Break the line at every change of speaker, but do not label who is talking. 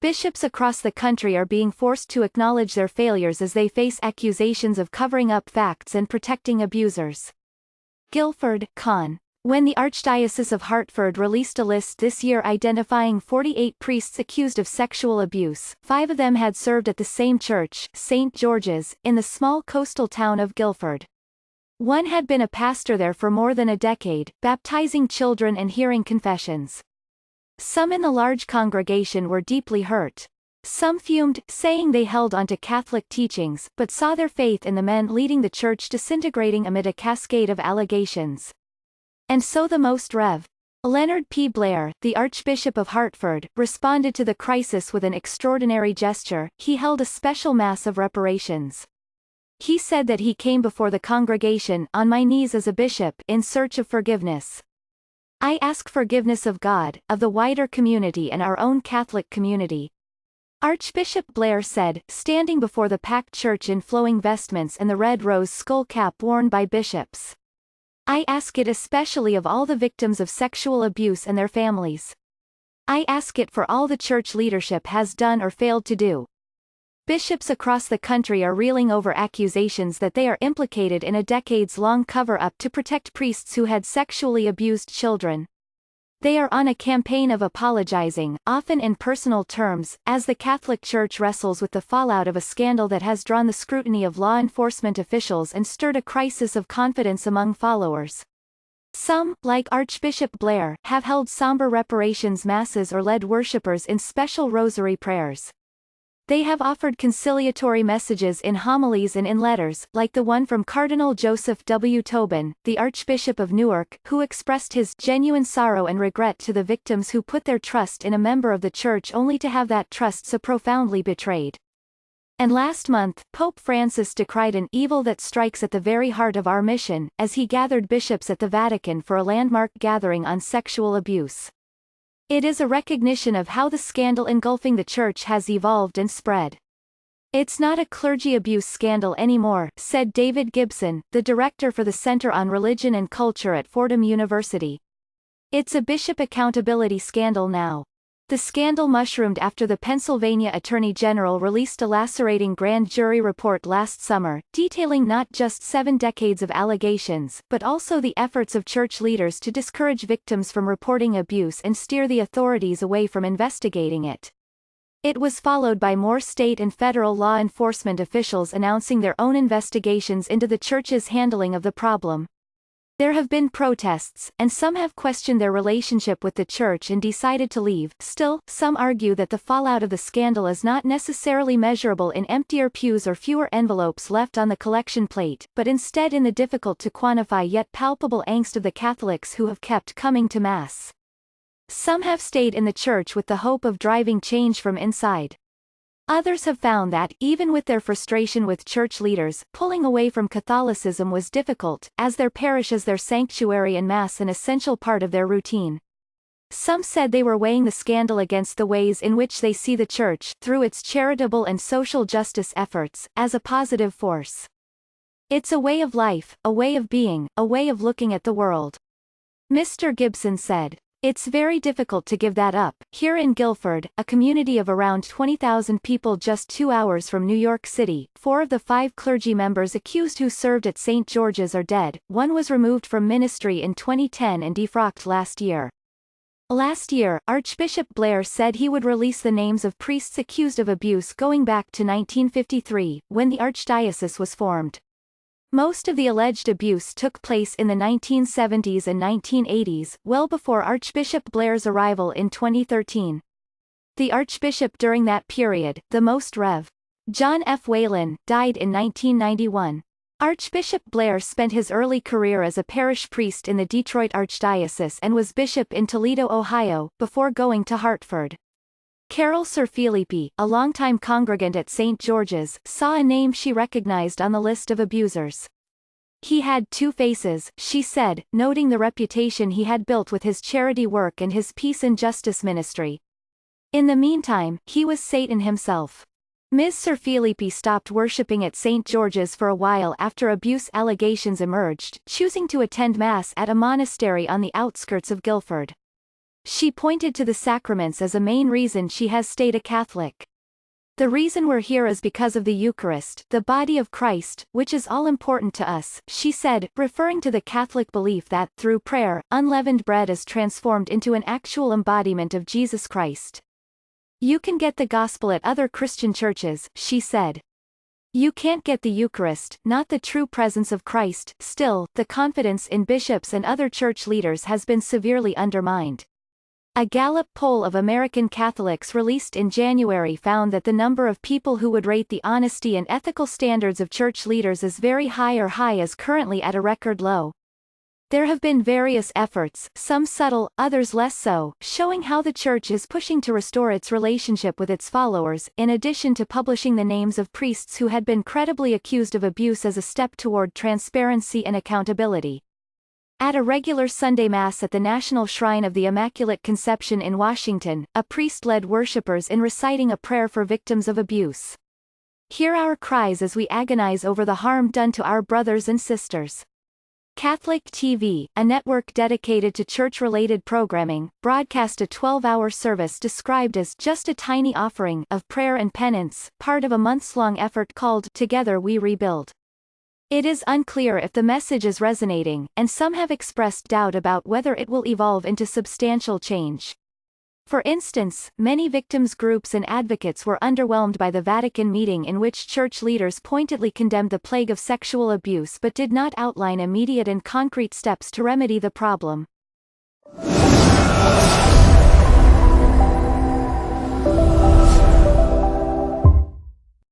Bishops across the country are being forced to acknowledge their failures as they face accusations of covering up facts and protecting abusers. Guilford, Con. When the Archdiocese of Hartford released a list this year identifying 48 priests accused of sexual abuse, 5 of them had served at the same church, St. George's, in the small coastal town of Guilford. One had been a pastor there for more than a decade, baptizing children and hearing confessions. Some in the large congregation were deeply hurt. Some fumed, saying they held onto Catholic teachings, but saw their faith in the men leading the church disintegrating amid a cascade of allegations. And so the Most Rev. Leonard P. Blair, the Archbishop of Hartford, responded to the crisis with an extraordinary gesture. He held a special Mass of reparations. He said that he came before the congregation, on my knees as a bishop, in search of forgiveness. I ask forgiveness of God, of the wider community and our own Catholic community. Archbishop Blair said, standing before the packed church in flowing vestments and the red rose skull cap worn by bishops. I ask it especially of all the victims of sexual abuse and their families. I ask it for all the church leadership has done or failed to do. Bishops across the country are reeling over accusations that they are implicated in a decades-long cover-up to protect priests who had sexually abused children. They are on a campaign of apologizing, often in personal terms, as the Catholic Church wrestles with the fallout of a scandal that has drawn the scrutiny of law enforcement officials and stirred a crisis of confidence among followers. Some, like Archbishop Blair, have held somber reparations masses or led worshippers in special rosary prayers. They have offered conciliatory messages in homilies and in letters, like the one from Cardinal Joseph W. Tobin, the Archbishop of Newark, who expressed his genuine sorrow and regret to the victims who put their trust in a member of the Church only to have that trust so profoundly betrayed. And last month, Pope Francis decried an evil that strikes at the very heart of our mission, as he gathered bishops at the Vatican for a landmark gathering on sexual abuse. It is a recognition of how the scandal engulfing the Church has evolved and spread. It's not a clergy abuse scandal anymore, said David Gibson, the director for the Center on Religion and Culture at Fordham University. It's a bishop accountability scandal now. The scandal mushroomed after the Pennsylvania Attorney General released a lacerating grand jury report last summer, detailing not just 7 decades of allegations, but also the efforts of church leaders to discourage victims from reporting abuse and steer the authorities away from investigating it. It was followed by more state and federal law enforcement officials announcing their own investigations into the church's handling of the problem. There have been protests, and some have questioned their relationship with the church and decided to leave. Still, some argue that the fallout of the scandal is not necessarily measurable in emptier pews or fewer envelopes left on the collection plate, but instead in the difficult-to-quantify yet palpable angst of the Catholics who have kept coming to Mass. Some have stayed in the church with the hope of driving change from inside. Others have found that, even with their frustration with church leaders, pulling away from Catholicism was difficult, as their parish is their sanctuary and Mass an essential part of their routine. Some said they were weighing the scandal against the ways in which they see the Church, through its charitable and social justice efforts, as a positive force. It's a way of life, a way of being, a way of looking at the world. Mr. Gibson said. It's very difficult to give that up. Here in Guilford, a community of around 20,000 people just 2 hours from New York City, 4 of the 5 clergy members accused who served at St. George's are dead. One was removed from ministry in 2010 and defrocked last year. Last year, Archbishop Blair said he would release the names of priests accused of abuse going back to 1953, when the archdiocese was formed. Most of the alleged abuse took place in the 1970s and 1980s, well before Archbishop Blair's arrival in 2013. The Archbishop during that period, the Most Rev. John F. Whalen, died in 1991. Archbishop Blair spent his early career as a parish priest in the Detroit Archdiocese and was bishop in Toledo, Ohio, before going to Hartford. Carol Sir-Philippi, a longtime congregant at St. George's, saw a name she recognized on the list of abusers. He had 2 faces, she said, noting the reputation he had built with his charity work and his peace and justice ministry. In the meantime, he was Satan himself. Ms. Sir-Philippi stopped worshipping at St. George's for a while after abuse allegations emerged, choosing to attend Mass at a monastery on the outskirts of Guilford. She pointed to the sacraments as a main reason she has stayed a Catholic. The reason we're here is because of the Eucharist, the body of Christ, which is all important to us, she said, referring to the Catholic belief that, through prayer, unleavened bread is transformed into an actual embodiment of Jesus Christ. You can get the gospel at other Christian churches, she said. You can't get the Eucharist, not the true presence of Christ. Still, the confidence in bishops and other church leaders has been severely undermined. A Gallup poll of American Catholics released in January found that the number of people who would rate the honesty and ethical standards of church leaders as very high or high is currently at a record low. There have been various efforts, some subtle, others less so, showing how the Church is pushing to restore its relationship with its followers, in addition to publishing the names of priests who had been credibly accused of abuse as a step toward transparency and accountability. At a regular Sunday Mass at the National Shrine of the Immaculate Conception in Washington, a priest led worshippers in reciting a prayer for victims of abuse. Hear our cries as we agonize over the harm done to our brothers and sisters. Catholic TV, a network dedicated to church-related programming, broadcast a 12-hour service described as just a tiny offering of prayer and penance, part of a months-long effort called Together We Rebuild. It is unclear if the message is resonating, and some have expressed doubt about whether it will evolve into substantial change. For instance, many victims' groups and advocates were underwhelmed by the Vatican meeting in which church leaders pointedly condemned the plague of sexual abuse but did not outline immediate and concrete steps to remedy the problem.